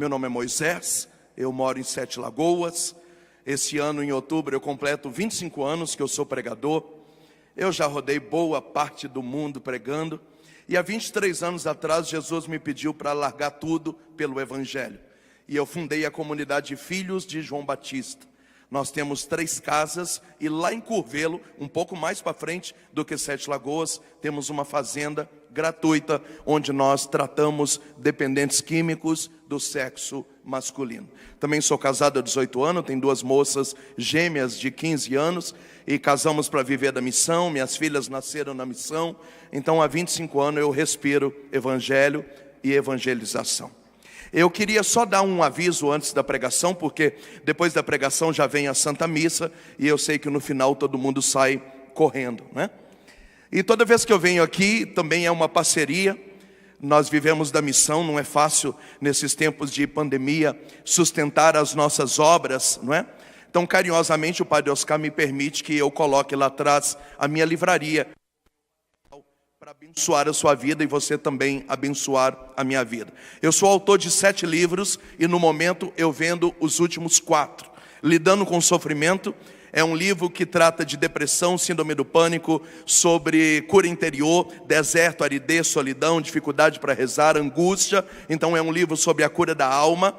Meu nome é Moisés, eu moro em Sete Lagoas. Esse ano, em outubro, eu completo 25 anos que eu sou pregador. Eu já rodei boa parte do mundo pregando. E há 23 anos atrás, Jesus me pediu para largar tudo pelo Evangelho. E eu fundei a comunidade Filhos de João Batista. Nós temos 3 casas e lá em Curvelo, um pouco mais para frente do que Sete Lagoas, temos uma fazenda gratuita, onde nós tratamos dependentes químicos do sexo masculino. Também sou casado há 18 anos, tenho 2 moças gêmeas de 15 anos, e casamos para viver da missão. Minhas filhas nasceram na missão, então há 25 anos eu respiro evangelho e evangelização. Eu queria só dar um aviso antes da pregação, porque depois da pregação já vem a Santa Missa, e eu sei que no final todo mundo sai correndo, né? E toda vez que eu venho aqui, também é uma parceria. Nós vivemos da missão, não é fácil nesses tempos de pandemia sustentar as nossas obras, não é? Então, carinhosamente, o Padre Oscar me permite que eu coloque lá atrás a minha livraria, para abençoar a sua vida e você também abençoar a minha vida. Eu sou autor de 7 livros e no momento eu vendo os últimos 4. Lidando com o Sofrimento é um livro que trata de depressão, síndrome do pânico, sobre cura interior, deserto, aridez, solidão, dificuldade para rezar, angústia. Então é um livro sobre a cura da alma.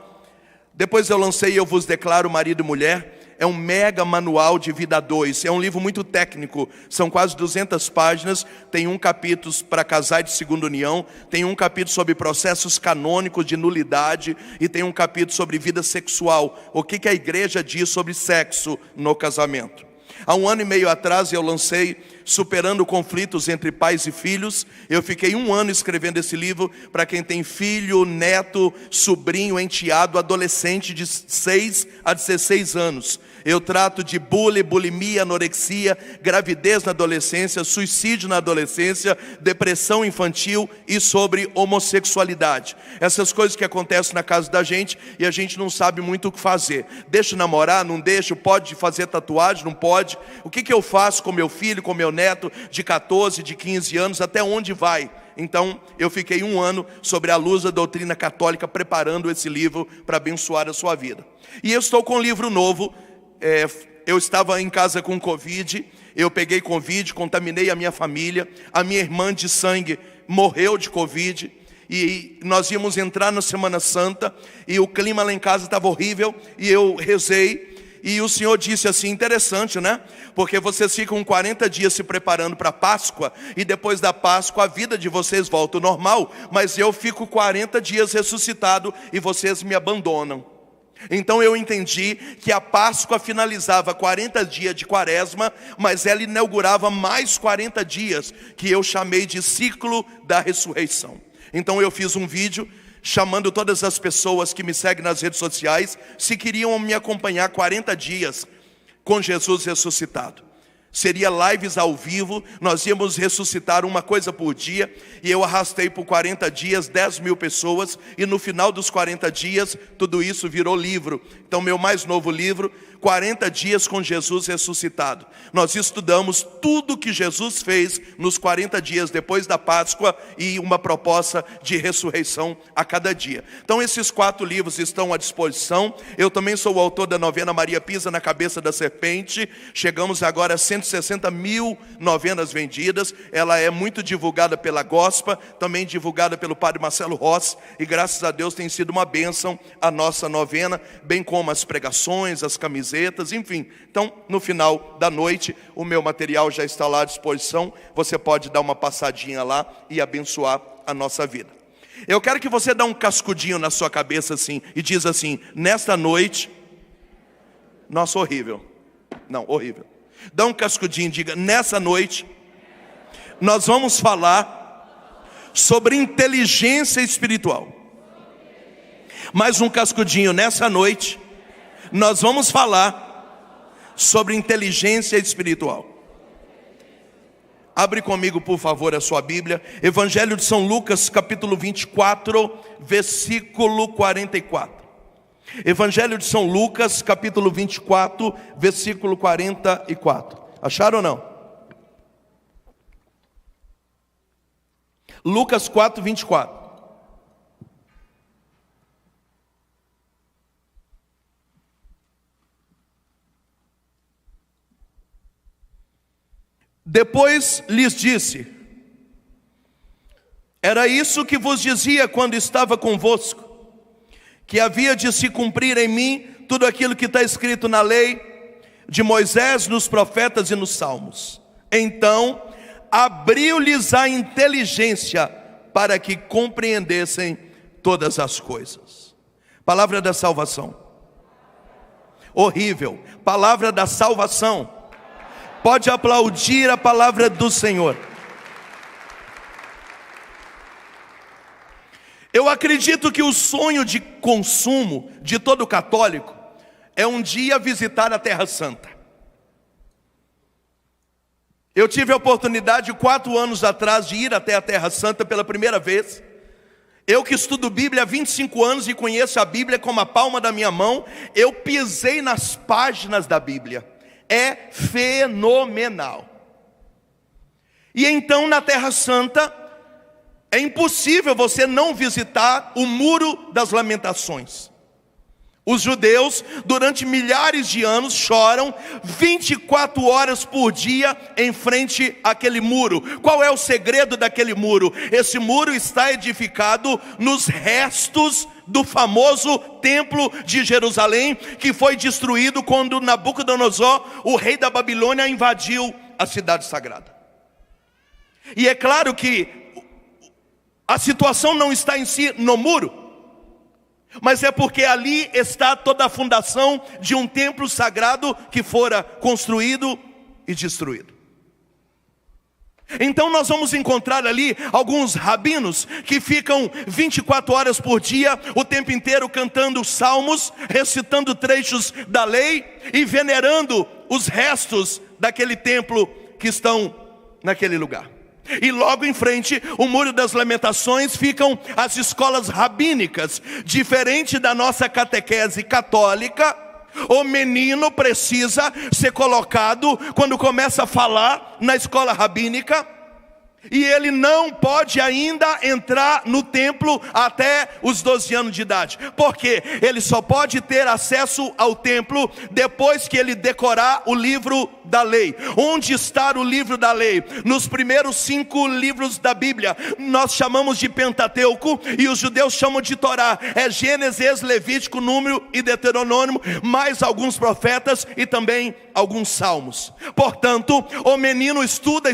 Depois eu lancei Eu Vos Declaro Marido e Mulher. É um mega manual de vida 2, é um livro muito técnico, são quase 200 páginas, tem um capítulo para casais de segunda união, tem um capítulo sobre processos canônicos de nulidade, e tem um capítulo sobre vida sexual, o que a igreja diz sobre sexo no casamento. Há 1 ano e meio atrás eu lancei Superando Conflitos entre Pais e Filhos. Eu fiquei 1 ano escrevendo esse livro para quem tem filho, neto, sobrinho, enteado, adolescente de 6 a 16 anos. Eu trato de bullying, bulimia, anorexia, gravidez na adolescência, suicídio na adolescência, depressão infantil e sobre homossexualidade. Essas coisas que acontecem na casa da gente e a gente não sabe muito o que fazer. Deixa namorar, não deixa, pode fazer tatuagem, não pode. O que eu faço com meu filho, com meu neto de 14, de 15 anos, até onde vai? Então eu fiquei 1 ano sobre a luz da doutrina católica preparando esse livro para abençoar a sua vida. E eu estou com um livro novo. Eu estava em casa com Covid, eu peguei Covid, contaminei a minha família, a minha irmã de sangue morreu de Covid, e nós íamos entrar na Semana Santa, e o clima lá em casa estava horrível, e eu rezei, e o Senhor disse assim, interessante, né? Porque vocês ficam 40 dias se preparando para a Páscoa, e depois da Páscoa a vida de vocês volta ao normal, mas eu fico 40 dias ressuscitado, e vocês me abandonam. Então eu entendi que a Páscoa finalizava 40 dias de quaresma, mas ela inaugurava mais 40 dias, que eu chamei de ciclo da ressurreição. Então eu fiz um vídeo chamando todas as pessoas que me seguem nas redes sociais, se queriam me acompanhar 40 dias com Jesus ressuscitado. Seria lives ao vivo, nós íamos ressuscitar uma coisa por dia, e eu arrastei por 40 dias 10 mil pessoas, e no final dos 40 dias, tudo isso virou livro. Então meu mais novo livro, 40 dias com Jesus ressuscitado. Nós estudamos tudo que Jesus fez nos 40 dias depois da Páscoa, e uma proposta de ressurreição a cada dia. Então esses 4 livros estão à disposição. Eu também sou o autor da novena Maria Pisa na Cabeça da Serpente. Chegamos agora a 160 mil novenas vendidas. Ela é muito divulgada pela Gospa, também divulgada pelo Padre Marcelo Rossi, e graças a Deus tem sido uma bênção a nossa novena, bem como as pregações, as camisetas, enfim. Então no final da noite o meu material já está lá à disposição, você pode dar uma passadinha lá e abençoar a nossa vida. Eu quero que você dê um cascudinho na sua cabeça assim, e diz assim, nesta noite, nossa, horrível, não, horrível. Dá um cascudinho e diga, nessa noite, nós vamos falar sobre inteligência espiritual. Mais um cascudinho, nessa noite, nós vamos falar sobre inteligência espiritual. Abre comigo, por favor, a sua Bíblia. Evangelho de São Lucas, capítulo 24, versículo 44. Evangelho de São Lucas, capítulo 24, versículo 44. Acharam ou não? Lucas 4, 24. Depois lhes disse: era isso que vos dizia quando estava convosco, que havia de se cumprir em mim tudo aquilo que está escrito na lei de Moisés, nos profetas e nos salmos. Então abriu-lhes a inteligência para que compreendessem todas as coisas. Palavra da salvação. Horrível. Palavra da salvação. Pode aplaudir a palavra do Senhor. Eu acredito que o sonho de consumo de todo católico é um dia visitar a Terra Santa. Eu tive a oportunidade 4 anos atrás de ir até a Terra Santa pela primeira vez. Eu que estudo Bíblia há 25 anos e conheço a Bíblia como a palma da minha mão, eu pisei nas páginas da Bíblia. É fenomenal. E então na Terra Santa é impossível você não visitar o Muro das Lamentações. Os judeus, durante milhares de anos, choram 24 horas por dia em frente àquele muro. Qual é o segredo daquele muro? Esse muro está edificado nos restos do famoso templo de Jerusalém, que foi destruído quando Nabucodonosor, o rei da Babilônia, invadiu a cidade sagrada. E é claro que a situação não está em si no muro, mas é porque ali está toda a fundação de um templo sagrado que fora construído e destruído. Então nós vamos encontrar ali alguns rabinos que ficam 24 horas por dia, o tempo inteiro cantando salmos, recitando trechos da lei e venerando os restos daquele templo que estão naquele lugar. E logo em frente, o Muro das Lamentações, ficam as escolas rabínicas. Diferente da nossa catequese católica, o menino precisa ser colocado quando começa a falar na escola rabínica, e ele não pode ainda entrar no templo até os 12 anos de idade. Por quê? Ele só pode ter acesso ao templo depois que ele decorar o livro da lei. Onde está o livro da lei? Nos primeiros 5 livros da Bíblia. Nós chamamos de Pentateuco e os judeus chamam de Torá. É Gênesis, Levítico, Número e Deuteronômio, mais alguns profetas e também alguns salmos. Portanto, o menino estuda,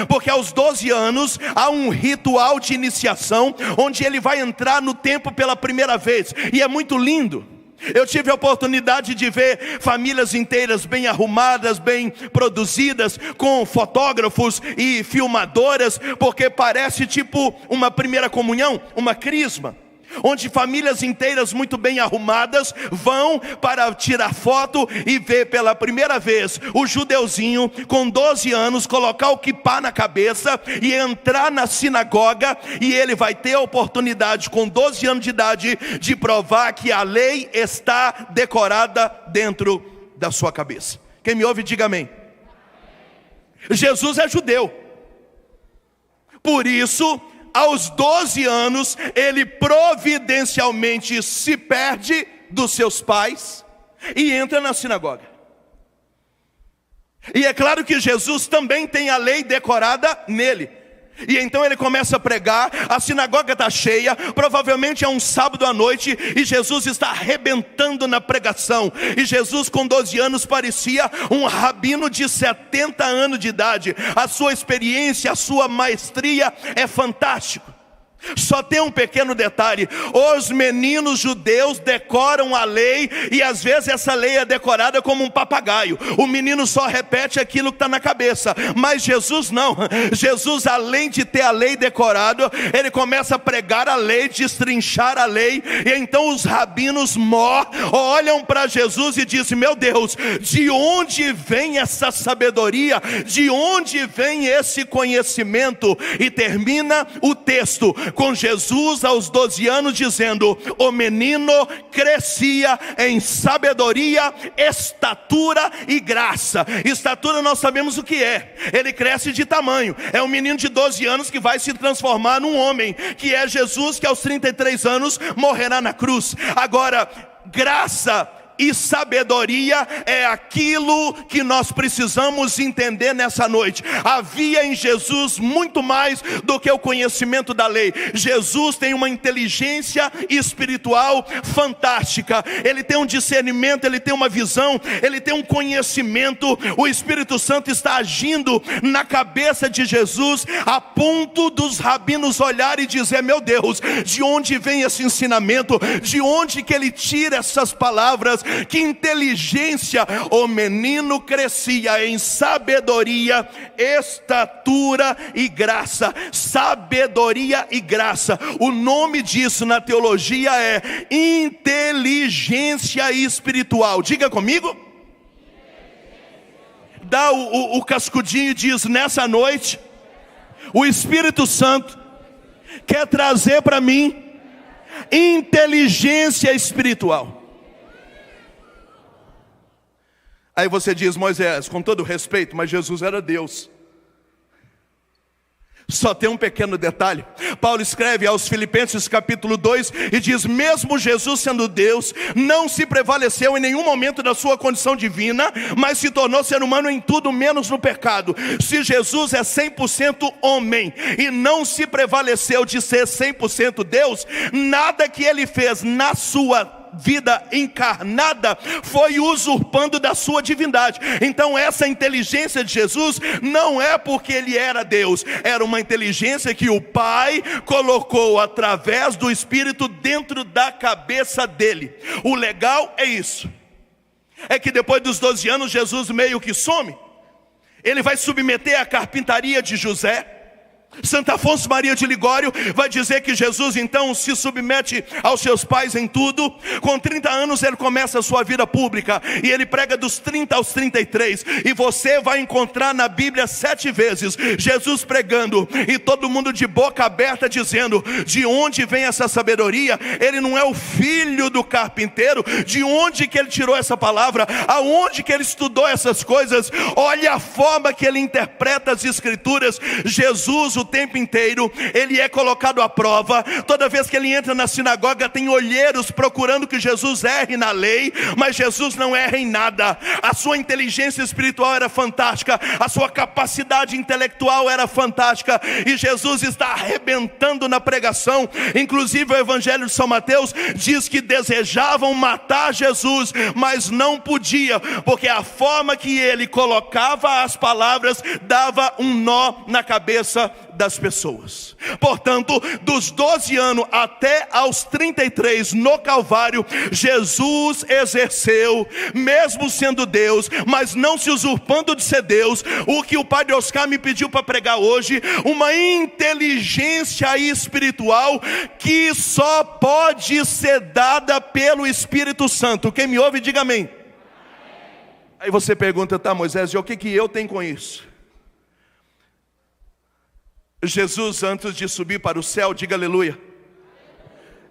porque aos 12 anos há um ritual de iniciação, onde ele vai entrar no templo pela primeira vez, e é muito lindo. Eu tive a oportunidade de ver famílias inteiras bem arrumadas, bem produzidas, com fotógrafos e filmadoras, porque parece tipo uma primeira comunhão, uma crisma, onde famílias inteiras muito bem arrumadas vão para tirar foto e ver pela primeira vez o judeuzinho com 12 anos colocar o quipá na cabeça e entrar na sinagoga, e ele vai ter a oportunidade com 12 anos de idade de provar que a lei está decorada dentro da sua cabeça. Quem me ouve diga amém. Jesus é judeu, por isso aos 12 anos, ele providencialmente se perde dos seus pais e entra na sinagoga. E é claro que Jesus também tem a lei decorada nele. E então ele começa a pregar, a sinagoga está cheia, provavelmente é um sábado à noite, e Jesus está arrebentando na pregação. E Jesus com 12 anos parecia um rabino de 70 anos de idade. A sua experiência, a sua maestria é fantástico. Só tem um pequeno detalhe: os meninos judeus decoram a lei, e às vezes essa lei é decorada como um papagaio. O menino só repete aquilo que está na cabeça, mas Jesus não. Jesus, além de ter a lei decorada, ele começa a pregar a lei, destrinchar a lei. E então os rabinos olham para Jesus e dizem: meu Deus, de onde vem essa sabedoria? De onde vem esse conhecimento? E termina o texto com Jesus aos 12 anos dizendo: o menino crescia em sabedoria, estatura e graça. Estatura nós sabemos o que é, ele cresce de tamanho. É um menino de 12 anos que vai se transformar num homem, que é Jesus, que aos 33 anos morrerá na cruz. Agora, graça e sabedoria é aquilo que nós precisamos entender nessa noite. Havia em Jesus muito mais do que o conhecimento da lei. Jesus tem uma inteligência espiritual fantástica. Ele tem um discernimento, ele tem uma visão, ele tem um conhecimento. O Espírito Santo está agindo na cabeça de Jesus, a ponto dos rabinos olharem e dizer: meu Deus, de onde vem esse ensinamento? De onde que ele tira essas palavras? Que inteligência! O menino crescia em sabedoria, estatura e graça. Sabedoria e graça. O nome disso na teologia é inteligência espiritual. Diga comigo. Dá o cascudinho e diz: nessa noite o Espírito Santo quer trazer para mim inteligência espiritual. Aí você diz: Moisés, com todo respeito, mas Jesus era Deus. Só tem um pequeno detalhe. Paulo escreve aos Filipenses capítulo 2 e diz: mesmo Jesus sendo Deus, não se prevaleceu em nenhum momento da sua condição divina, mas se tornou ser humano em tudo menos no pecado. Se Jesus é 100% homem e não se prevaleceu de ser 100% Deus, nada que ele fez na sua vida encarnada foi usurpando da sua divindade. Então essa inteligência de Jesus não é porque ele era Deus, era uma inteligência que o Pai colocou através do Espírito dentro da cabeça dele. O legal é isso, é que depois dos 12 anos Jesus meio que some. Ele vai submeter a carpintaria de José. Santo Afonso Maria de Ligório vai dizer que Jesus então se submete aos seus pais em tudo. Com 30 anos ele começa a sua vida pública e ele prega dos 30 aos 33. E você vai encontrar na Bíblia 7 vezes Jesus pregando e todo mundo de boca aberta dizendo: de onde vem essa sabedoria? Ele não é o filho do carpinteiro? De onde que ele tirou essa palavra? Aonde que ele estudou essas coisas? Olha a forma que ele interpreta as escrituras. Jesus, o tempo inteiro, ele é colocado à prova. Toda vez que ele entra na sinagoga, tem olheiros procurando que Jesus erre na lei, mas Jesus não erra em nada. A sua inteligência espiritual era fantástica, a sua capacidade intelectual era fantástica, e Jesus está arrebentando na pregação. Inclusive o Evangelho de São Mateus diz que desejavam matar Jesus, mas não podia, porque a forma que ele colocava as palavras dava um nó na cabeça das pessoas. Portanto, dos 12 anos até aos 33 no Calvário, Jesus exerceu, mesmo sendo Deus, mas não se usurpando de ser Deus, o que o Padre Oscar me pediu para pregar hoje: uma inteligência espiritual que só pode ser dada pelo Espírito Santo. Quem me ouve, diga amém. Aí você pergunta: tá, Moisés, e o que eu tenho com isso? Jesus, antes de subir para o céu, diga aleluia,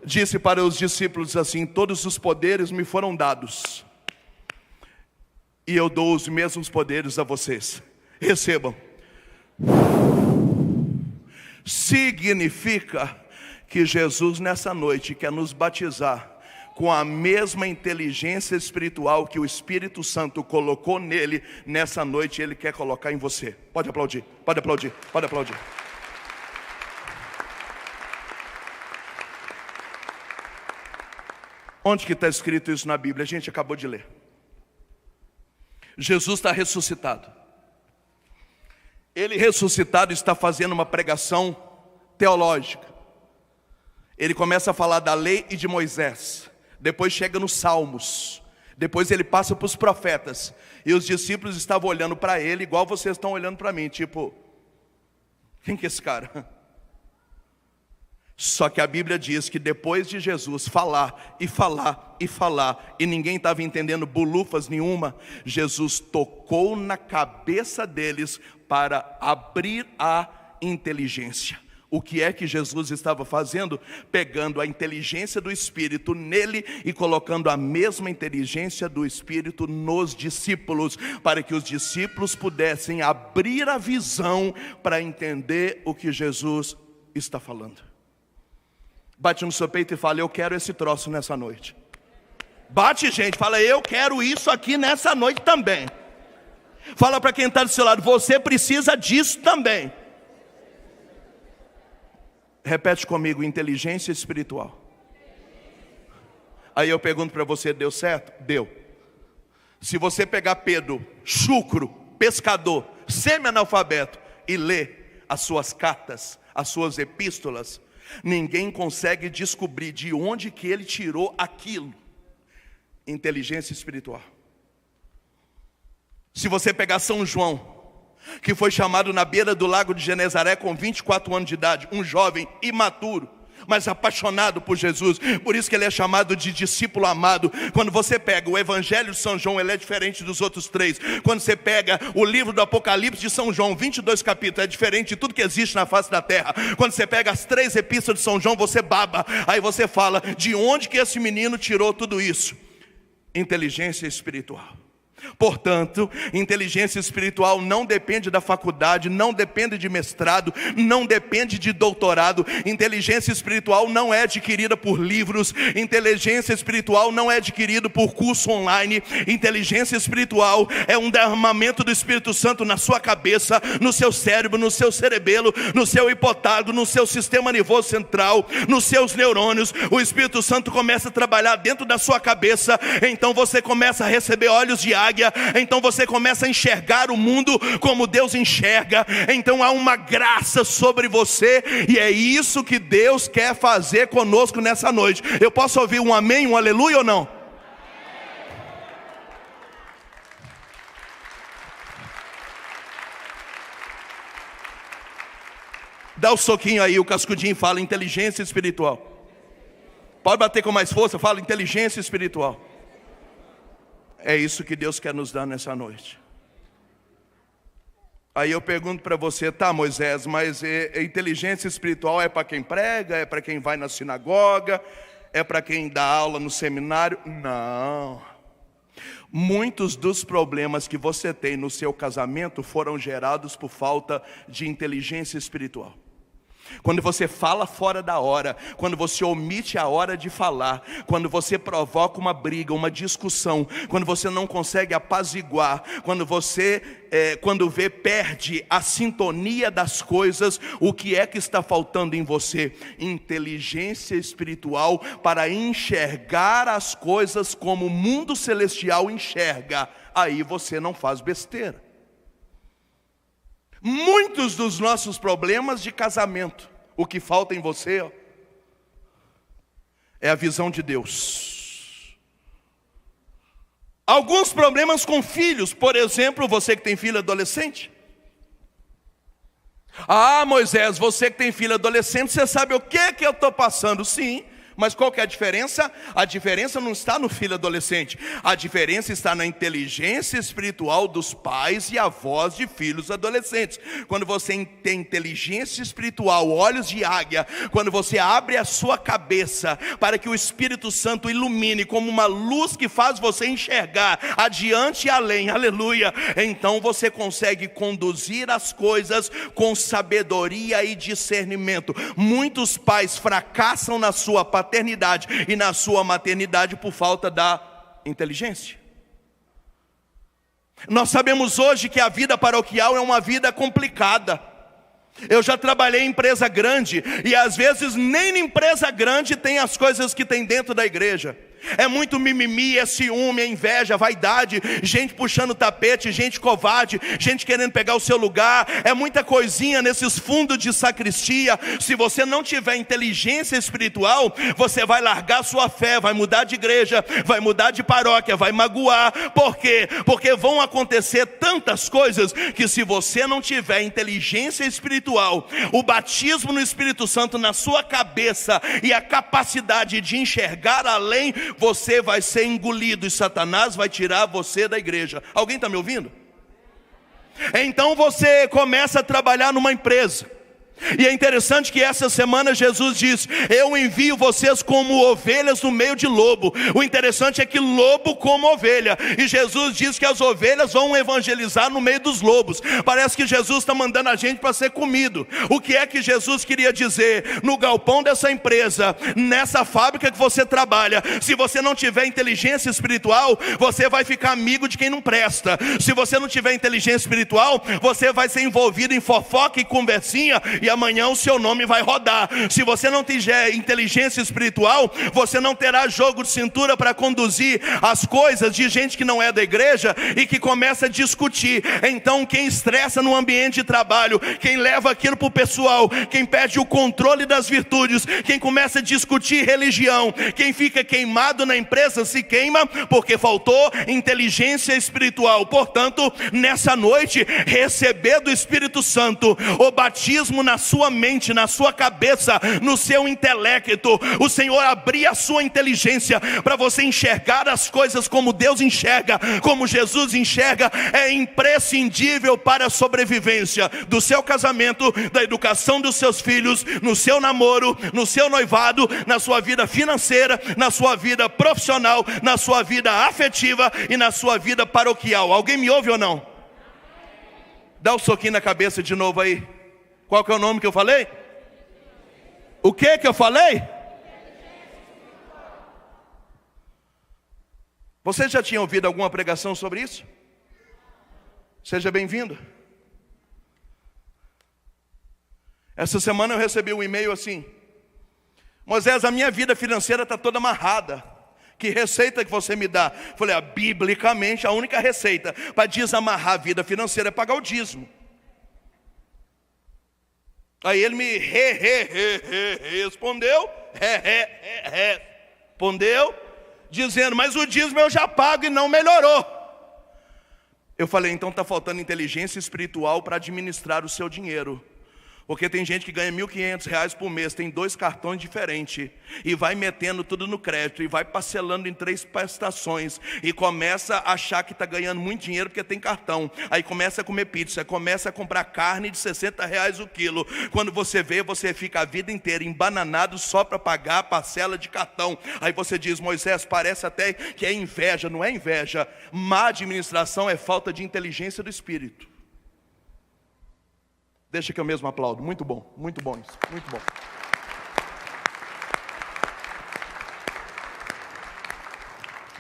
disse para os discípulos assim: todos os poderes me foram dados, e eu dou os mesmos poderes a vocês, recebam. Significa que Jesus nessa noite quer nos batizar com a mesma inteligência espiritual que o Espírito Santo colocou nele. Nessa noite ele quer colocar em você. Pode aplaudir, pode aplaudir, pode aplaudir. Onde que está escrito isso na Bíblia? A gente acabou de ler. Jesus está ressuscitado. Ele ressuscitado está fazendo uma pregação teológica. Ele começa a falar da lei e de Moisés. Depois chega nos Salmos. Depois ele passa para os profetas. E os discípulos estavam olhando para ele igual vocês estão olhando para mim. Tipo, quem que é esse cara? Só que a Bíblia diz que depois de Jesus falar e falar e falar, e ninguém estava entendendo bolufas nenhuma, Jesus tocou na cabeça deles para abrir a inteligência. O que é que Jesus estava fazendo? Pegando a inteligência do Espírito nele e colocando a mesma inteligência do Espírito nos discípulos, para que os discípulos pudessem abrir a visão para entender o que Jesus está falando. Bate no seu peito e fala: eu quero esse troço nessa noite. Bate, gente, fala, eu quero isso aqui nessa noite também. Fala para quem está do seu lado, você precisa disso também. Repete comigo, inteligência espiritual. Aí eu pergunto para você, deu certo? Deu. Se você pegar Pedro, chucro, pescador, semi-analfabeto, e ler as suas cartas, as suas epístolas, ninguém consegue descobrir de onde que ele tirou aquilo. Inteligência espiritual. Se você pegar São João, que foi chamado na beira do lago de Genezaré com 24 anos de idade, um jovem imaturo, mas apaixonado por Jesus, por isso que ele é chamado de discípulo amado. Quando você pega o Evangelho de São João, ele é diferente dos outros três. Quando você pega o livro do Apocalipse de São João, 22 capítulos, é diferente de tudo que existe na face da terra. Quando você pega as 3 epístolas de São João, você baba, aí você fala, de onde que esse menino tirou tudo isso? Inteligência espiritual. Portanto, inteligência espiritual não depende da faculdade, não depende de mestrado, não depende de doutorado. Inteligência espiritual não é adquirida por livros. Inteligência espiritual não é adquirida por curso online. Inteligência espiritual é um derramamento do Espírito Santo na sua cabeça, no seu cérebro, no seu cerebelo, no seu hipotálamo, no seu sistema nervoso central, nos seus neurônios. O Espírito Santo começa a trabalhar dentro da sua cabeça. Então você começa a receber olhos de águia. Então você começa a enxergar o mundo como Deus enxerga. Então há uma graça sobre você, e é isso que Deus quer fazer conosco nessa noite. Eu posso ouvir um amém, um aleluia ou não? Dá o soquinho aí, o cascudinho fala inteligência espiritual. Pode bater com mais força, fala inteligência espiritual. É isso que Deus quer nos dar nessa noite. Aí eu pergunto para você, tá, Moisés, mas inteligência espiritual é para quem prega, é para quem vai na sinagoga, é para quem dá aula no seminário? Não. Muitos dos problemas que você tem no seu casamento foram gerados por falta de inteligência espiritual. Quando você fala fora da hora, quando você omite a hora de falar, quando você provoca uma briga, uma discussão, quando você não consegue apaziguar, quando você, quando vê, perde a sintonia das coisas, o que é que está faltando em você? Inteligência espiritual para enxergar as coisas como o mundo celestial enxerga. Aí você não faz besteira. Muitos dos nossos problemas de casamento, o que falta em você é a visão de Deus. Alguns problemas com filhos, por exemplo, você que tem filho adolescente. Ah, Moisés, você que tem filho adolescente, você sabe o que eu estou passando? Sim. Mas qual que é a diferença? A diferença não está no filho adolescente. A diferença está na inteligência espiritual dos pais e avós de filhos adolescentes. Quando você tem inteligência espiritual, olhos de águia, quando você abre a sua cabeça para que o Espírito Santo ilumine como uma luz que faz você enxergar adiante e além, aleluia, então você consegue conduzir as coisas com sabedoria e discernimento. Muitos pais fracassam na sua paternidade e na sua maternidade por falta da inteligência. Nós sabemos hoje que a vida paroquial é uma vida complicada. Eu já trabalhei em empresa grande, e às vezes nem na empresa grande tem as coisas que tem dentro da igreja. É muito mimimi, é ciúme, é inveja, vaidade, gente puxando tapete, gente covarde, gente querendo pegar o seu lugar. É muita coisinha nesses fundos de sacristia. Se você não tiver inteligência espiritual, você vai largar sua fé, vai mudar de igreja, vai mudar de paróquia, vai magoar. Por quê? Porque vão acontecer tantas coisas que, se você não tiver inteligência espiritual, o batismo no Espírito Santo na sua cabeça e a capacidade de enxergar além, você vai ser engolido e Satanás vai tirar você da igreja. Alguém está me ouvindo? Então você começa a trabalhar numa empresa. E é interessante que essa semana Jesus diz: eu envio vocês como ovelhas no meio de lobo. O interessante é que lobo como ovelha. E Jesus diz que as ovelhas vão evangelizar no meio dos lobos. Parece que Jesus está mandando a gente para ser comido. O que é que Jesus queria dizer? No galpão dessa empresa, nessa fábrica que você trabalha, se você não tiver inteligência espiritual, você vai ficar amigo de quem não presta. Se você não tiver inteligência espiritual, você vai ser envolvido em fofoca e conversinha, e amanhã o seu nome vai rodar. Se você não tiver inteligência espiritual, você não terá jogo de cintura para conduzir as coisas de gente que não é da igreja e que começa a discutir. Então quem estressa no ambiente de trabalho, quem leva aquilo para o pessoal, quem perde o controle das virtudes, quem começa a discutir religião, quem fica queimado na empresa se queima porque faltou inteligência espiritual. Portanto, nessa noite, receber do Espírito Santo o batismo na sua mente, na sua cabeça, no seu intelecto. O Senhor abrir a sua inteligência para você enxergar as coisas como Deus enxerga, como Jesus enxerga, é imprescindível para a sobrevivência do seu casamento, da educação dos seus filhos, no seu namoro, no seu noivado, na sua vida financeira, na sua vida profissional, na sua vida afetiva e na sua vida paroquial. Alguém me ouve ou não? Dá um soquinho na cabeça de novo aí. Qual que é o nome que eu falei? O que eu falei? Você já tinha ouvido alguma pregação sobre isso? Seja bem-vindo. Essa semana eu recebi um e-mail assim: Moisés, a minha vida financeira está toda amarrada. Que receita que você me dá? Falei, biblicamente a única receita para desamarrar a vida financeira é pagar o dízimo. Aí ele me respondeu, dizendo, mas o dízimo eu já pago e não melhorou. Eu falei, então está faltando inteligência espiritual para administrar o seu dinheiro. Porque tem gente que ganha R$1.500 por mês, tem 2 cartões diferentes, e vai metendo tudo no crédito, e vai parcelando em 3 prestações, e começa a achar que está ganhando muito dinheiro porque tem cartão. Aí começa a comer pizza, começa a comprar carne de R$60 o quilo. Quando você vê, você fica a vida inteira embananado só para pagar a parcela de cartão. Aí você diz, Moisés, parece até que é inveja. Não é inveja. Má administração é falta de inteligência do Espírito. Deixa que eu mesmo aplaudo. Muito bom isso, muito bom.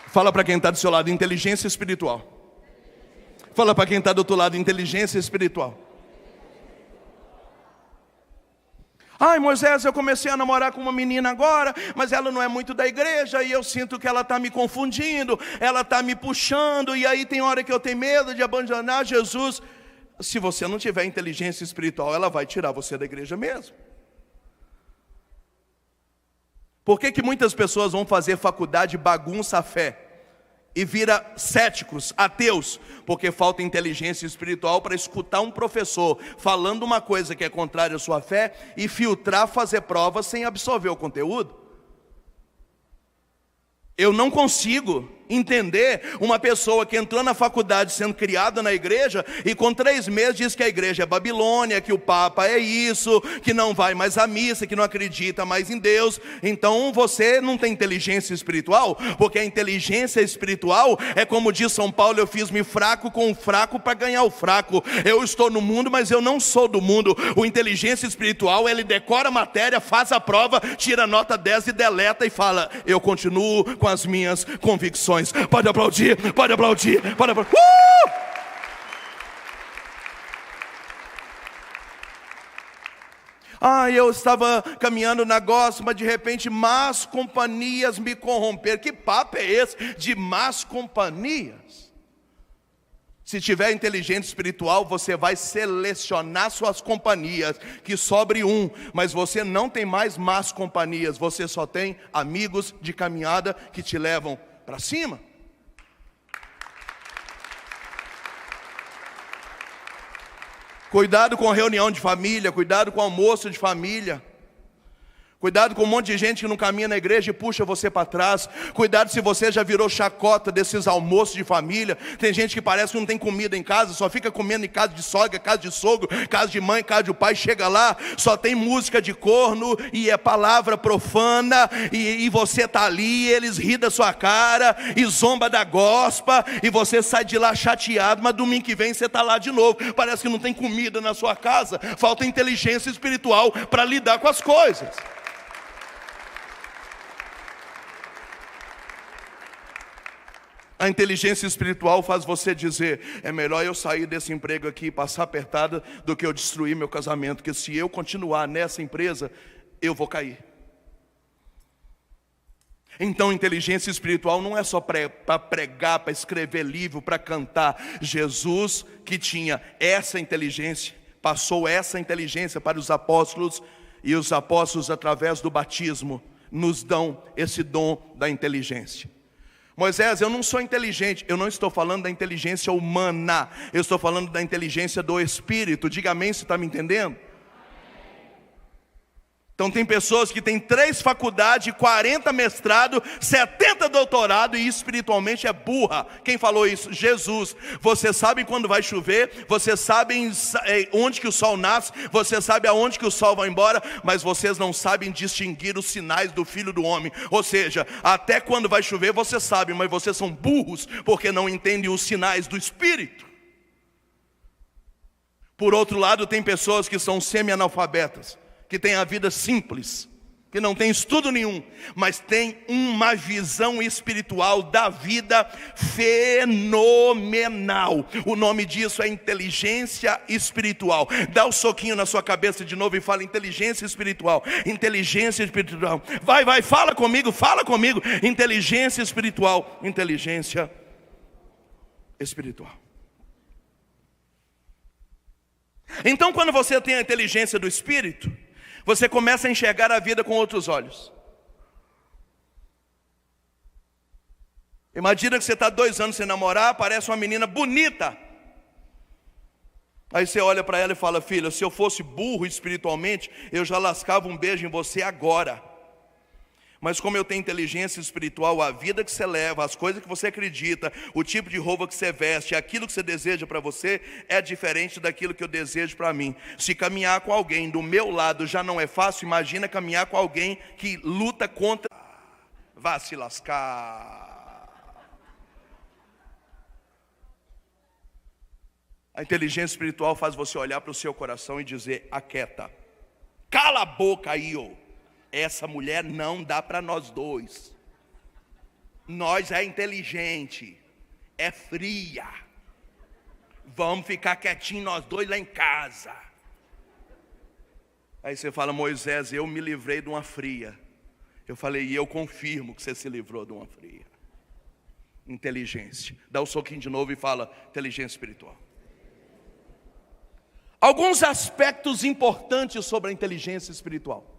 Fala para quem está do seu lado, inteligência espiritual. Fala para quem está do outro lado, inteligência espiritual. Ai, Moisés, eu comecei a namorar com uma menina agora, mas ela não é muito da igreja, e eu sinto que ela está me confundindo, ela está me puxando, e aí tem hora que eu tenho medo de abandonar Jesus. Se você não tiver inteligência espiritual, ela vai tirar você da igreja mesmo. Por que muitas pessoas vão fazer faculdade e bagunça a fé? E vira céticos, ateus? Porque falta inteligência espiritual para escutar um professor falando uma coisa que é contrária à sua fé e filtrar, fazer provas sem absorver o conteúdo. Eu não consigo entender uma pessoa que entrou na faculdade sendo criada na igreja e com 3 meses diz que a igreja é Babilônia, que o Papa é isso, que não vai mais à missa, que não acredita mais em Deus. Então você não tem inteligência espiritual, porque a inteligência espiritual é como diz São Paulo, eu fiz-me fraco com o fraco para ganhar o fraco. Eu estou no mundo, mas eu não sou do mundo. O inteligência espiritual, ele decora a matéria, faz a prova, tira a nota 10 e deleta e fala, eu continuo com as minhas convicções. Pode aplaudir, pode aplaudir, pode aplaudir. Eu estava caminhando na gospel, mas de repente más companhias me corromperam. Que papo é esse de más companhias? Se tiver inteligência espiritual, você vai selecionar suas companhias, que sobre um, mas você não tem mais más companhias, você só tem amigos de caminhada que te levam para cima. Cuidado com reunião de família, cuidado com almoço de família. Cuidado com um monte de gente que não caminha na igreja e puxa você para trás. Cuidado se você já virou chacota desses almoços de família. Tem gente que parece que não tem comida em casa, só fica comendo em casa de sogra, casa de sogro, casa de mãe, casa de pai. Chega lá, só tem música de corno e é palavra profana. E você está ali, eles riem da sua cara e zomba da gospa. E você sai de lá chateado, mas domingo que vem você está lá de novo. Parece que não tem comida na sua casa. Falta inteligência espiritual para lidar com as coisas. A inteligência espiritual faz você dizer: é melhor eu sair desse emprego aqui e passar apertada do que eu destruir meu casamento, porque se eu continuar nessa empresa, eu vou cair. Então inteligência espiritual não é só para pregar, para escrever livro, para cantar. Jesus, que tinha essa inteligência, passou essa inteligência para os apóstolos, e os apóstolos, através do batismo, nos dão esse dom da inteligência. Moisés, eu não sou inteligente. Eu não estou falando da inteligência humana, eu estou falando da inteligência do Espírito. Diga amém, você está me entendendo? Então tem pessoas que têm 3 faculdades, 40 mestrado, 70 doutorado e espiritualmente é burra. Quem falou isso? Jesus. Você sabe quando vai chover, você sabe onde que o sol nasce, você sabe aonde que o sol vai embora, mas vocês não sabem distinguir os sinais do Filho do Homem. Ou seja, até quando vai chover você sabe, mas vocês são burros porque não entendem os sinais do Espírito. Por outro lado, tem pessoas que são semi-analfabetas, que tem a vida simples, que não tem estudo nenhum, mas tem uma visão espiritual da vida fenomenal. O nome disso é inteligência espiritual. Dá um soquinho na sua cabeça de novo e fala: inteligência espiritual, inteligência espiritual. Vai, fala comigo, inteligência espiritual, inteligência espiritual. Então quando você tem a inteligência do Espírito, você começa a enxergar a vida com outros olhos. Imagina que você está 2 anos sem namorar, aparece uma menina bonita. Aí você olha para ela e fala: filha, se eu fosse burro espiritualmente, eu já lascava um beijo em você agora. Mas como eu tenho inteligência espiritual, a vida que você leva, as coisas que você acredita, o tipo de roupa que você veste, aquilo que você deseja para você, é diferente daquilo que eu desejo para mim. Se caminhar com alguém do meu lado já não é fácil, imagina caminhar com alguém que luta contra. Vá se lascar. A inteligência espiritual faz você olhar para o seu coração e dizer: aquieta, cala a boca aí, ô. Essa mulher não dá para nós dois. Nós é inteligente, é fria. Vamos ficar quietinho nós dois lá em casa. Aí você fala: Moisés, eu me livrei de uma fria. Eu falei: e eu confirmo que você se livrou de uma fria. Inteligência. Dá um soquinho de novo e fala: inteligência espiritual. Alguns aspectos importantes sobre a inteligência espiritual.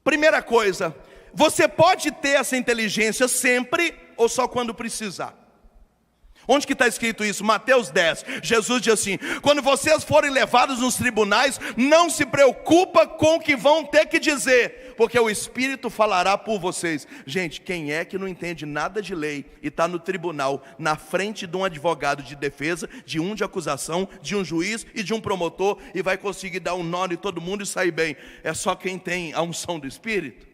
Primeira coisa, você pode ter essa inteligência sempre ou só quando precisar. Onde que está escrito isso? Mateus 10, Jesus diz assim: quando vocês forem levados nos tribunais, não se preocupa com o que vão ter que dizer, porque o Espírito falará por vocês. Gente, quem é que não entende nada de lei e está no tribunal, na frente de um advogado de defesa, de um de acusação, de um juiz e de um promotor, e vai conseguir dar um nó em todo mundo e sair bem? É só quem tem a unção do Espírito.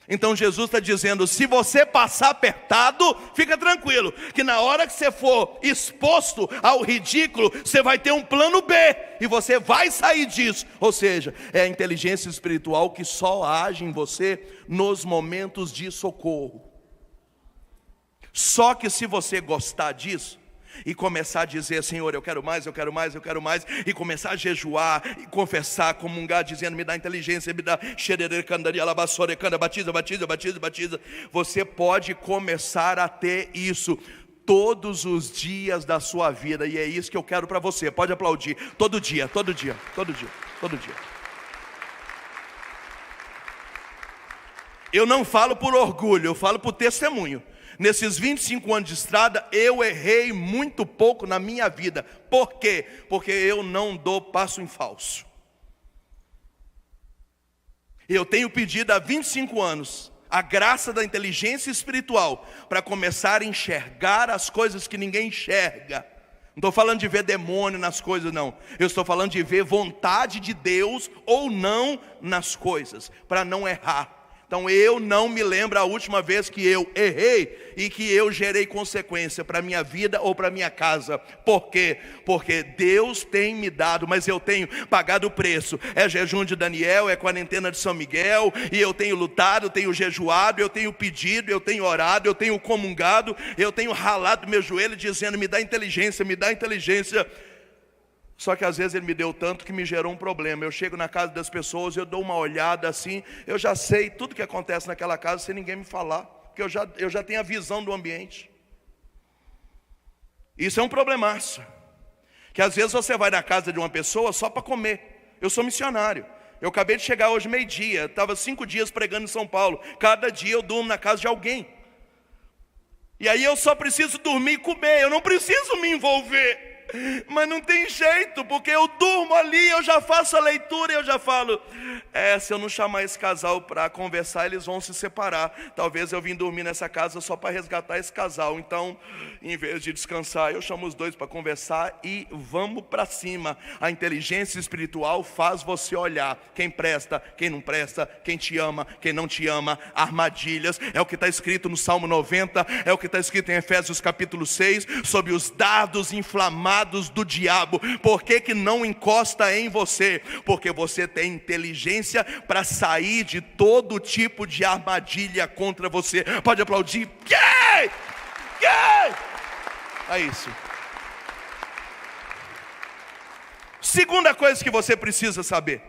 Então Jesus está dizendo: se você passar apertado, fica tranquilo, que na hora que você for exposto ao ridículo, você vai ter um plano B, e você vai sair disso. Ou seja, é a inteligência espiritual que só age em você nos momentos de socorro. Só que se você gostar disso, e começar a dizer: Senhor, eu quero mais, eu quero mais, eu quero mais, e começar a jejuar, e confessar, comungar, dizendo: me dá inteligência, me dá batiza, batiza, batiza, batiza. Você pode começar a ter isso todos os dias da sua vida, e é isso que eu quero para você. Pode aplaudir, todo dia, todo dia, todo dia, todo dia. Eu não falo por orgulho, eu falo por testemunho. Nesses 25 anos de estrada, eu errei muito pouco na minha vida. Por quê? Porque eu não dou passo em falso. Eu tenho pedido há 25 anos a graça da inteligência espiritual para começar a enxergar as coisas que ninguém enxerga. Não estou falando de ver demônio nas coisas, não. Eu estou falando de ver vontade de Deus ou não nas coisas, para não errar. Então eu não me lembro a última vez que eu errei e que eu gerei consequência para a minha vida ou para a minha casa. Por quê? Porque Deus tem me dado, mas eu tenho pagado o preço. É jejum de Daniel, é quarentena de São Miguel, e eu tenho lutado, eu tenho jejuado, eu tenho pedido, eu tenho orado, eu tenho comungado, eu tenho ralado meu joelho dizendo, me dá inteligência, me dá inteligência. Só que às vezes ele me deu tanto que me gerou um problema. Eu chego na casa das pessoas, eu dou uma olhada assim, eu já sei tudo que acontece naquela casa sem ninguém me falar, porque eu já tenho a visão do ambiente. Isso é um problemaço, que às vezes você vai na casa de uma pessoa só para comer. Eu sou missionário, eu acabei de chegar hoje meio-dia, estava 5 dias pregando em São Paulo. Cada dia eu durmo na casa de alguém, e aí eu só preciso dormir e comer, eu não preciso me envolver. Mas não tem jeito, porque eu durmo ali, eu já faço a leitura e eu já falo, se eu não chamar esse casal para conversar, eles vão se separar. Talvez eu vim dormir nessa casa só para resgatar esse casal. Então, em vez de descansar, eu chamo os dois para conversar e vamos para cima. A inteligência espiritual faz você olhar quem presta, quem não presta, quem te ama, quem não te ama, armadilhas. É o que está escrito no Salmo 90, é o que está escrito em Efésios capítulo 6, sobre os dardos inflamados do diabo. Por que não encosta em você? Porque você tem inteligência para sair de todo tipo de armadilha contra você. Pode aplaudir. É isso. Segunda coisa que você precisa saber: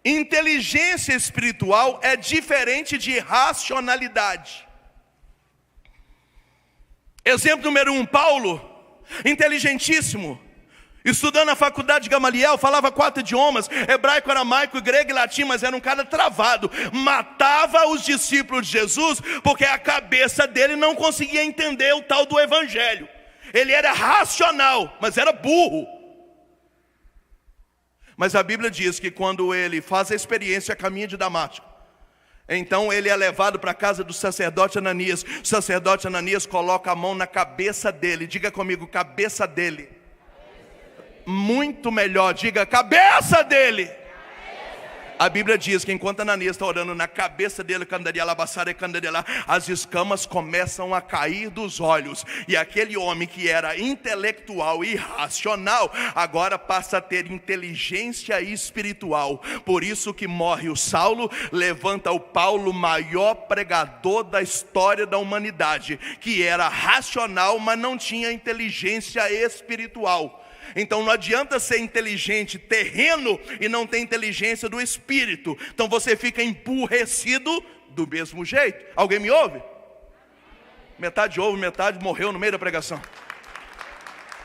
inteligência espiritual é diferente de racionalidade. Exemplo número 1, Paulo, inteligentíssimo, estudando na faculdade de Gamaliel, falava 4 idiomas, hebraico, aramaico, grego e latim, mas era um cara travado, matava os discípulos de Jesus, porque a cabeça dele não conseguia entender o tal do evangelho. Ele era racional, mas era burro. Mas a Bíblia diz que quando ele faz a experiência a caminho de Damasco, então ele é levado para a casa do sacerdote Ananias. O sacerdote Ananias coloca a mão na cabeça dele. Diga comigo, cabeça dele. Muito melhor, diga cabeça dele. A Bíblia diz que enquanto Ananias está orando na cabeça dele, as escamas começam a cair dos olhos. E aquele homem que era intelectual e racional, agora passa a ter inteligência espiritual. Por isso que morre o Saulo, levanta o Paulo, maior pregador da história da humanidade, que era racional, mas não tinha inteligência espiritual. Então não adianta ser inteligente terreno e não ter inteligência do espírito. Então você fica emburrecido do mesmo jeito. Alguém me ouve? Metade ouve, metade morreu no meio da pregação.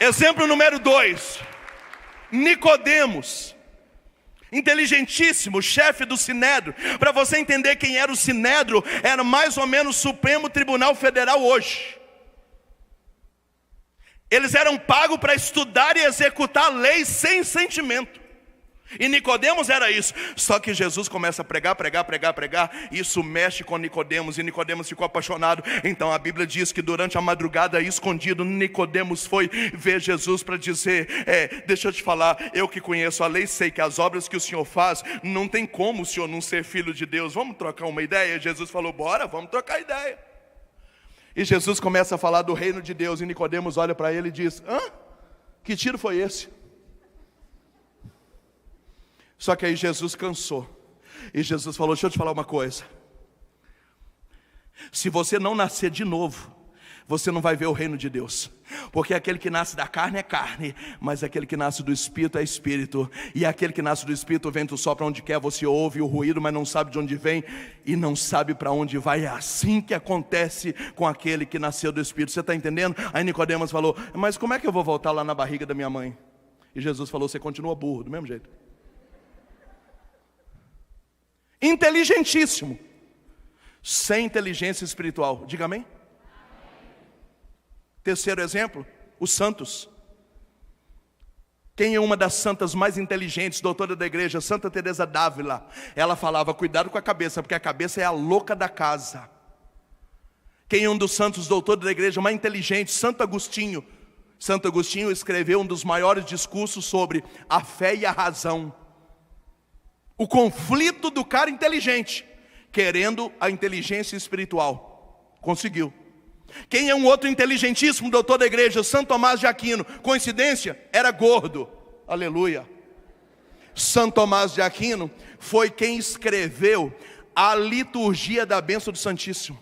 Exemplo número 2, Nicodemos, inteligentíssimo, chefe do Sinédrio. Para você entender quem era o Sinédrio, era mais ou menos o Supremo Tribunal Federal hoje. Eles eram pagos para estudar e executar leis sem sentimento. E Nicodemos era isso. Só que Jesus começa a pregar. Isso mexe com Nicodemos, e Nicodemos ficou apaixonado. Então a Bíblia diz que durante a madrugada, escondido, Nicodemos foi ver Jesus para dizer, deixa eu te falar, eu que conheço a lei, sei que as obras que o Senhor faz, não tem como o Senhor não ser filho de Deus. Vamos trocar uma ideia? Jesus falou, bora, vamos trocar ideia. E Jesus começa a falar do reino de Deus, e Nicodemos olha para ele e diz, que tiro foi esse? Só que aí Jesus cansou, e Jesus falou, deixa eu te falar uma coisa, se você não nascer de novo, você não vai ver o reino de Deus. Porque aquele que nasce da carne é carne, mas aquele que nasce do Espírito é Espírito. E aquele que nasce do Espírito, o vento sopra onde quer, você ouve o ruído, mas não sabe de onde vem e não sabe para onde vai. É assim que acontece com aquele que nasceu do Espírito. Você está entendendo? Aí Nicodemos falou, mas como é que eu vou voltar lá na barriga da minha mãe? E Jesus falou, você continua burro, do mesmo jeito. Inteligentíssimo, sem inteligência espiritual. Diga amém? Terceiro exemplo, os santos. Quem é uma das santas mais inteligentes, doutora da igreja, Santa Teresa d'Ávila? Ela falava, cuidado com a cabeça, porque a cabeça é a louca da casa. Quem é um dos santos, doutor da igreja mais inteligente? Santo Agostinho. Santo Agostinho escreveu um dos maiores discursos sobre a fé e a razão. O conflito do cara inteligente, querendo a inteligência espiritual. Conseguiu. Quem é um outro inteligentíssimo doutor da igreja? Santo Tomás de Aquino. Coincidência? Era gordo. Aleluia. Santo Tomás de Aquino foi quem escreveu a liturgia da bênção do Santíssimo.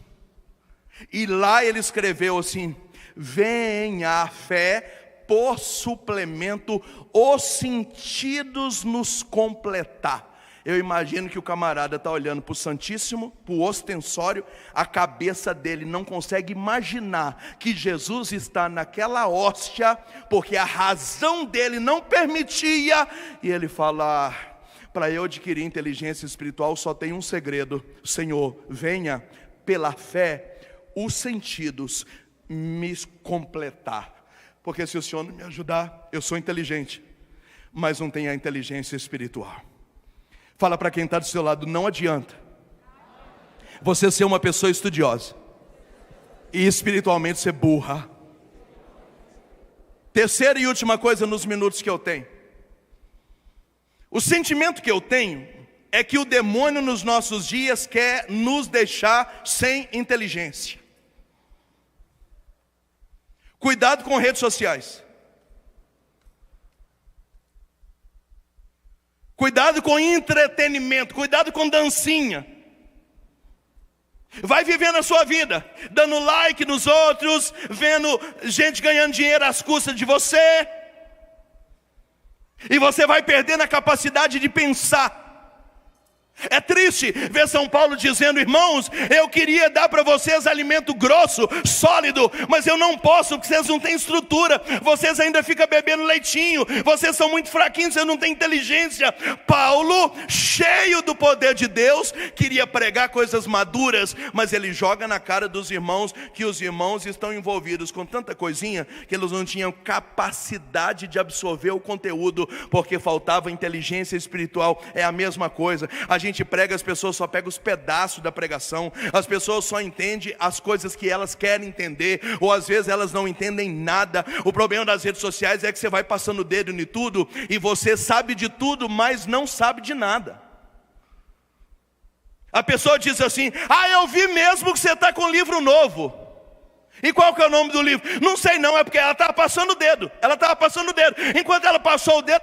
E lá ele escreveu assim: venha a fé por suplemento, os sentidos nos completar. Eu imagino que o camarada está olhando para o Santíssimo, para o ostensório, a cabeça dele não consegue imaginar que Jesus está naquela hóstia, porque a razão dele não permitia, e ele fala, para eu adquirir inteligência espiritual só tem um segredo, Senhor, venha pela fé, os sentidos me completar, porque se o Senhor não me ajudar, eu sou inteligente, mas não tenho a inteligência espiritual. Fala para quem está do seu lado, não adianta você ser uma pessoa estudiosa e espiritualmente ser burra. Terceira e última coisa nos minutos que eu tenho. O sentimento que eu tenho é que o demônio nos nossos dias quer nos deixar sem inteligência. Cuidado com redes sociais. Cuidado com entretenimento, cuidado com dancinha. Vai vivendo a sua vida, dando like nos outros, vendo gente ganhando dinheiro às custas de você. E você vai perdendo a capacidade de pensar. É triste ver São Paulo dizendo, irmãos, eu queria dar para vocês alimento grosso, sólido, mas eu não posso, porque vocês não têm estrutura, vocês ainda ficam bebendo leitinho, vocês são muito fraquinhos, vocês não têm inteligência. Paulo, cheio do poder de Deus, queria pregar coisas maduras, mas ele joga na cara dos irmãos, que os irmãos estão envolvidos com tanta coisinha, que eles não tinham capacidade de absorver o conteúdo, porque faltava inteligência espiritual. É a mesma coisa, a gente prega, as pessoas só pegam os pedaços da pregação, as pessoas só entendem as coisas que elas querem entender, ou às vezes elas não entendem nada. O problema das redes sociais é que você vai passando o dedo em tudo, e você sabe de tudo, mas não sabe de nada. A pessoa diz assim, eu vi mesmo que você está com um livro novo. E qual que é o nome do livro? Não sei não, é porque ela estava passando o dedo, enquanto ela passou o dedo,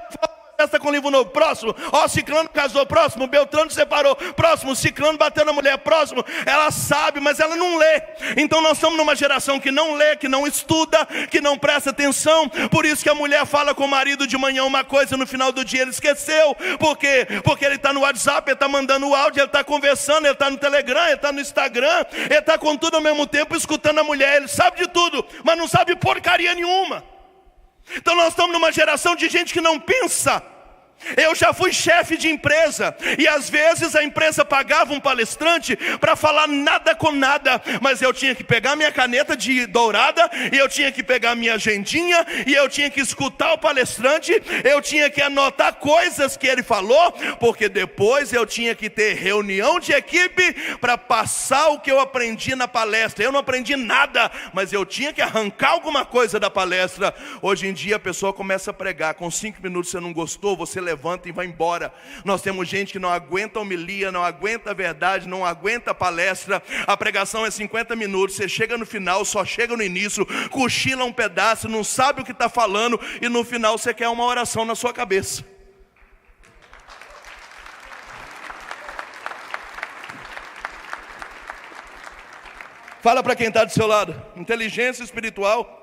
está com livro novo, próximo, Ciclano casou, próximo, Beltrano separou, próximo, Ciclano bateu na mulher, próximo. Ela sabe, mas ela não lê. Então nós estamos numa geração que não lê, que não estuda, que não presta atenção. Por isso que a mulher fala com o marido de manhã uma coisa, no final do dia ele esqueceu. Por quê? Porque ele está no WhatsApp, ele está mandando o áudio, ele está conversando, ele está no Telegram, ele está no Instagram, ele está com tudo ao mesmo tempo, escutando a mulher. Ele sabe de tudo, mas não sabe porcaria nenhuma. Então nós estamos numa geração de gente que não pensa. Eu já fui chefe de empresa, e às vezes a empresa pagava um palestrante para falar nada com nada, mas eu tinha que pegar minha caneta de dourada, e eu tinha que pegar minha agendinha, e eu tinha que escutar o palestrante, eu tinha que anotar coisas que ele falou, porque depois eu tinha que ter reunião de equipe para passar o que eu aprendi na palestra. Eu não aprendi nada, mas eu tinha que arrancar alguma coisa da palestra. Hoje em dia a pessoa começa a pregar, com 5 minutos você não gostou, você levanta e vai embora. Nós temos gente que não aguenta a homilia, não aguenta a verdade, não aguenta a palestra. A pregação é 50 minutos, você chega no final, só chega no início, cochila um pedaço, não sabe o que está falando, e no final você quer uma oração na sua cabeça. Fala para quem está do seu lado, inteligência espiritual.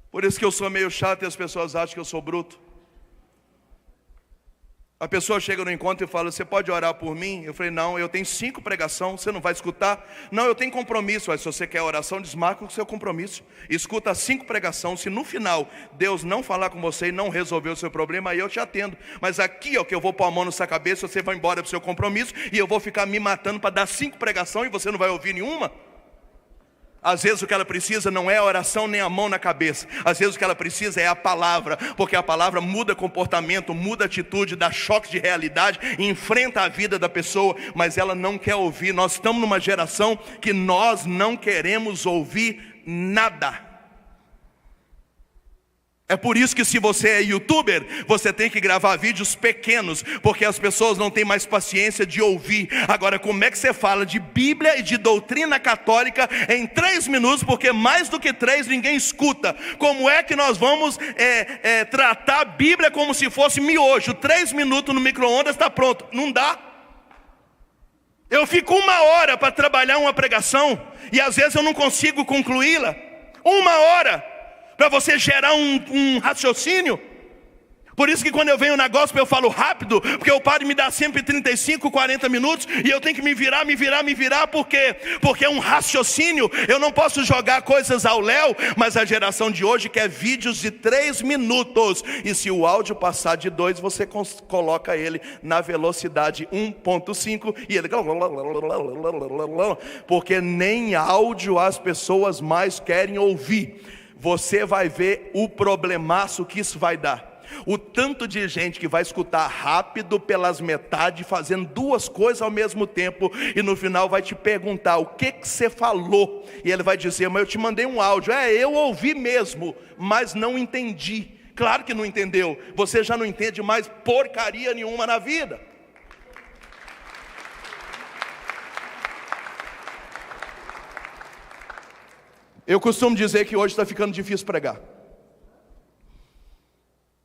Por isso que eu sou meio chato e as pessoas acham que eu sou bruto. A pessoa chega no encontro e fala, você pode orar por mim? Eu falei, não, eu tenho 5 pregações, você não vai escutar? Não, eu tenho compromisso. Mas se você quer oração, desmarca o seu compromisso. Escuta 5 pregações, se no final Deus não falar com você e não resolver o seu problema, aí eu te atendo. Mas aqui, que eu vou pôr a mão na sua cabeça, você vai embora para o seu compromisso, e eu vou ficar me matando para dar 5 pregações e você não vai ouvir nenhuma? Às vezes o que ela precisa não é a oração nem a mão na cabeça. Às vezes o que ela precisa é a palavra, porque a palavra muda comportamento, muda atitude, dá choque de realidade, enfrenta a vida da pessoa, mas ela não quer ouvir. Nós estamos numa geração que nós não queremos ouvir nada. É por isso que se você é youtuber, você tem que gravar vídeos pequenos, porque as pessoas não têm mais paciência de ouvir. Agora, como é que você fala de Bíblia e de doutrina católica em 3 minutos, porque mais do que 3 ninguém escuta? Como é que nós vamos tratar a Bíblia como se fosse miojo? 3 minutos no micro-ondas está pronto. Não dá. Eu fico 1 hora para trabalhar uma pregação, e às vezes eu não consigo concluí-la. 1 hora. Para você gerar um raciocínio. Por isso que quando eu venho na gospel eu falo rápido, porque o padre me dá sempre 35, 40 minutos, e eu tenho que me virar, porque é um raciocínio. Eu não posso jogar coisas ao léu, mas a geração de hoje quer vídeos de 3 minutos, e se o áudio passar de 2, você coloca ele na velocidade 1.5, e ele... porque nem áudio as pessoas mais querem ouvir. Você vai ver o problemaço que isso vai dar. O tanto de gente que vai escutar rápido pelas metades, fazendo 2 coisas ao mesmo tempo, e no final vai te perguntar: o que você falou? E ele vai dizer: mas eu te mandei um áudio. Eu ouvi mesmo, mas não entendi. Claro que não entendeu. Você já não entende mais porcaria nenhuma na vida. Eu costumo dizer que hoje está ficando difícil pregar.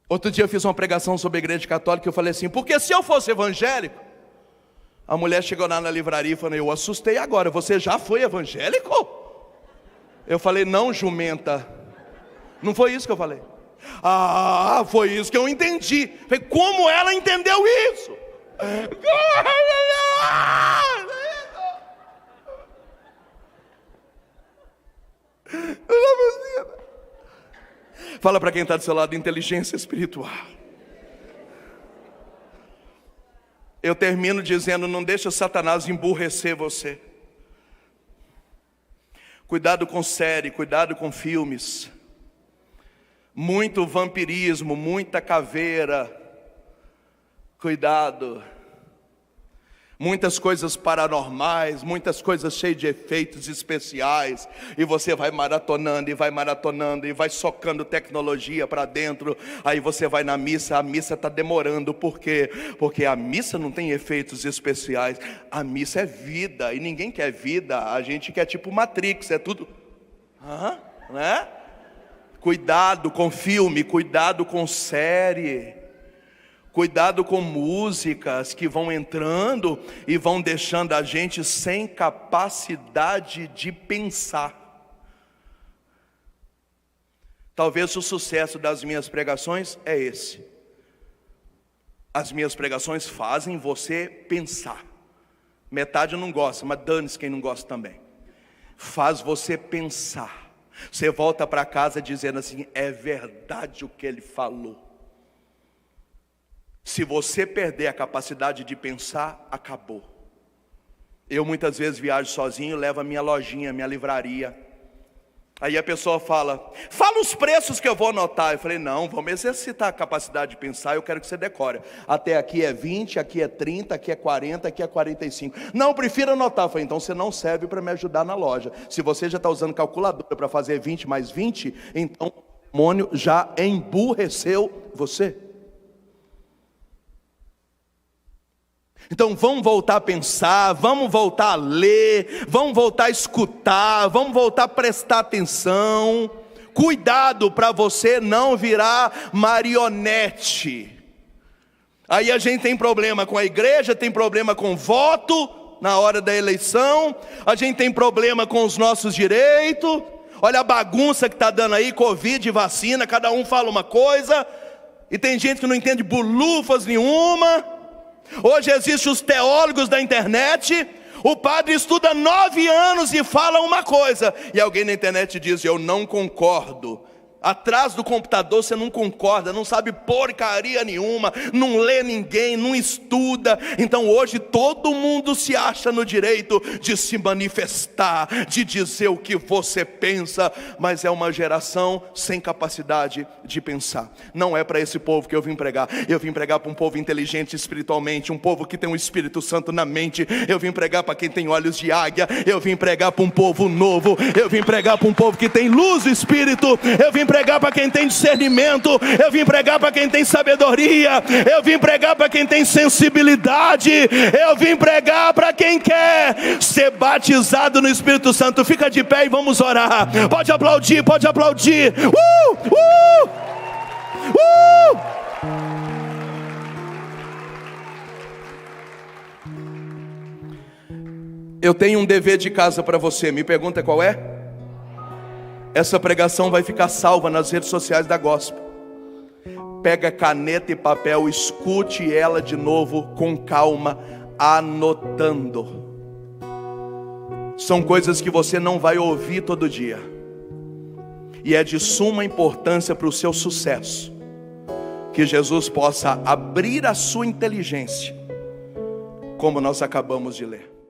Outro dia eu fiz uma pregação sobre a igreja católica, e eu falei assim: porque se eu fosse evangélico... A mulher chegou lá na livraria e falou: eu assustei agora, você já foi evangélico? Eu falei: não, jumenta. Não foi isso que eu falei. Ah, foi isso que eu entendi. Eu falei: como ela entendeu isso? Fala para quem está do seu lado: inteligência espiritual. Eu termino dizendo: não deixa Satanás emburrecer você. Cuidado com série, cuidado com filmes. Muito vampirismo, muita caveira. Cuidado. Muitas coisas paranormais, muitas coisas cheias de efeitos especiais, e você vai maratonando, e vai socando tecnologia para dentro. Aí você vai na missa, a missa está demorando. Por quê? Porque a missa não tem efeitos especiais. A missa é vida, e ninguém quer vida. A gente quer tipo Matrix, é tudo... né? Cuidado com filme, cuidado com série. Cuidado com músicas que vão entrando e vão deixando a gente sem capacidade de pensar. Talvez o sucesso das minhas pregações é esse. As minhas pregações fazem você pensar. Metade não gosta, mas dane-se quem não gosta também. Faz você pensar. Você volta para casa dizendo assim: é verdade o que ele falou. Se você perder a capacidade de pensar, acabou. Eu muitas vezes viajo sozinho, levo a minha lojinha, minha livraria. Aí a pessoa fala: fala os preços que eu vou anotar. Eu falei: não, vamos exercitar a capacidade de pensar. Eu quero que você decore. Até aqui é 20, aqui é 30, aqui é 40, aqui é 45. Não, eu prefiro anotar. Eu falei: então você não serve para me ajudar na loja. Se você já está usando calculadora para fazer 20 mais 20, então o demônio já emburreceu você. Então vamos voltar a pensar, vamos voltar a ler, vamos voltar a escutar, vamos voltar a prestar atenção. Cuidado para você não virar marionete. Aí a gente tem problema com a igreja, tem problema com voto na hora da eleição, a gente tem problema com os nossos direitos. Olha a bagunça que está dando aí, Covid, vacina, cada um fala uma coisa, e tem gente que não entende bolufas nenhuma. Hoje existem os teólogos da internet. O padre estuda 9 anos e fala uma coisa, e alguém na internet diz: eu não concordo. Atrás do computador você não concorda, não sabe porcaria nenhuma, não lê ninguém, não estuda. Então hoje todo mundo se acha no direito de se manifestar, de dizer o que você pensa, mas é uma geração sem capacidade de pensar. Não é para esse povo que eu vim pregar. Eu vim pregar para um povo inteligente espiritualmente, um povo que tem o Espírito Santo na mente. Eu vim pregar para quem tem olhos de águia. Eu vim pregar para um povo novo. Eu vim pregar para um povo que tem luz do Espírito. Eu vim pregar para quem tem discernimento. Eu vim pregar para quem tem sabedoria. Eu vim pregar para quem tem sensibilidade. Eu vim pregar para quem quer ser batizado no Espírito Santo. Fica de pé e vamos orar. Pode aplaudir, pode aplaudir. Eu tenho um dever de casa para você. Me pergunta qual é? Essa pregação vai ficar salva nas redes sociais da Gospel. Pega caneta e papel, escute ela de novo com calma, anotando. São coisas que você não vai ouvir todo dia, e é de suma importância para o seu sucesso. Que Jesus possa abrir a sua inteligência, como nós acabamos de ler.